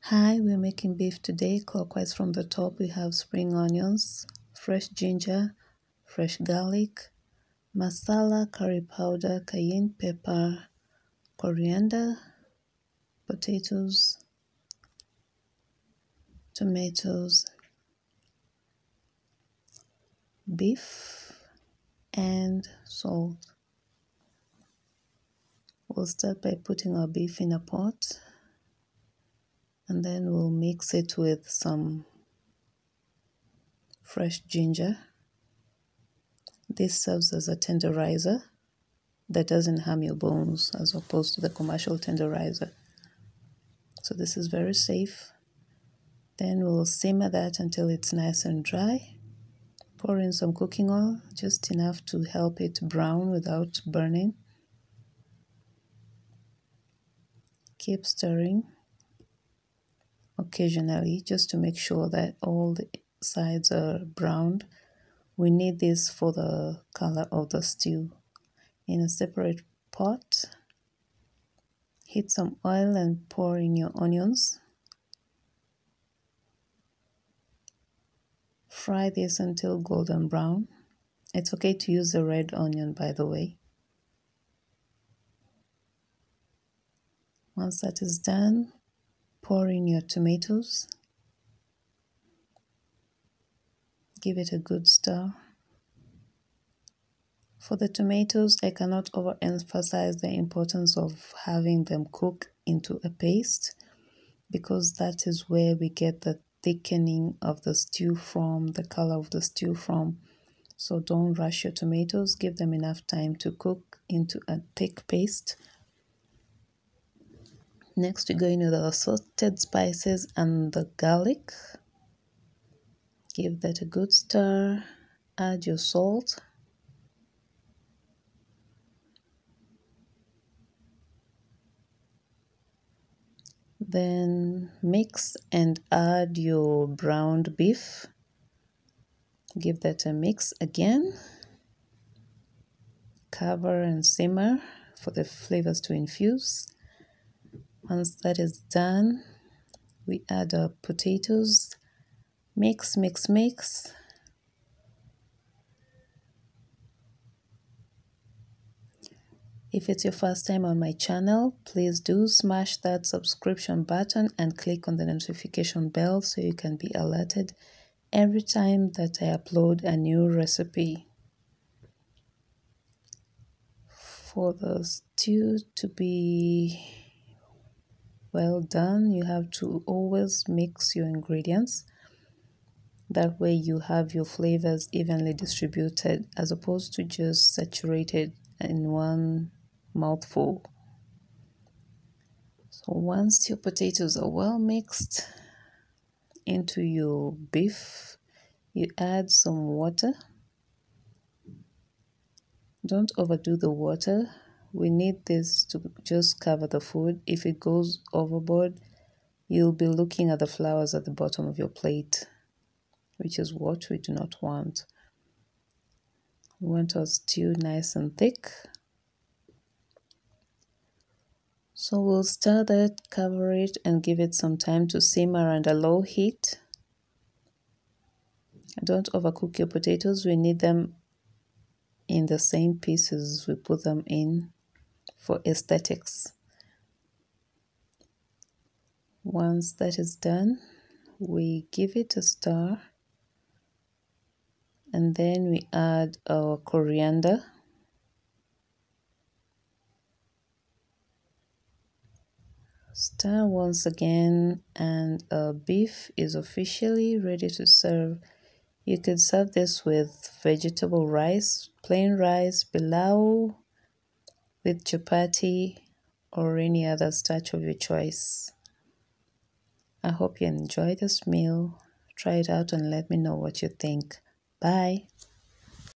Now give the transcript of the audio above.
Hi, we're making beef today. Clockwise from the top, we have spring onions, fresh ginger, fresh garlic, masala, curry powder, cayenne pepper, coriander, potatoes, tomatoes, beef, and salt. We'll start by putting our beef in a pot, and then we'll mix it with some fresh ginger. This serves as a tenderizer that doesn't harm your bones as opposed to the commercial tenderizer. So this is very safe. Then we'll simmer that until it's nice and dry. Pour in some cooking oil, just enough to help it brown without burning. Keep stirring occasionally just to make sure that all the sides are browned. We need this for the color of the stew. In a separate pot, heat some oil and pour in your onions. Fry this until golden brown. It's okay to use the red onion, by the way. Once that is done, pour in your tomatoes. Give it a good stir. For the tomatoes, I cannot overemphasize the importance of having them cook into a paste, because that is where we get the thickening of the stew from, the color of the stew from. So don't rush your tomatoes, give them enough time to cook into a thick paste. Next, we go into the assorted spices and the garlic. Give that a good stir. Add your salt. Then mix and add your browned beef. Give that a mix again. Cover and simmer for the flavors to infuse. Once that is done, we add our potatoes. Mix, mix, mix. If it's your first time on my channel, please do smash that subscription button and click on the notification bell so you can be alerted every time that I upload a new recipe. For the stew to be well done, you have to always mix your ingredients. That way you have your flavors evenly distributed as opposed to just saturated in one mouthful. So once your potatoes are well mixed into your beef, you add some water. Don't overdo the water. We need this to just cover the food. If it goes overboard, you'll be looking at the flowers at the bottom of your plate, which is what we do not want. We want our stew nice and thick. So we'll stir that, cover it, and give it some time to simmer under low heat. Don't overcook your potatoes. We need them in the same pieces we put them in for aesthetics. Once that is done, we give it a stir, and then we add our coriander. Stir once again, and our beef is officially ready to serve. You could serve this with vegetable rice, plain rice, pilau, with chapati, or any other starch of your choice. I hope you enjoy this meal. Try it out and let me know what you think. Bye.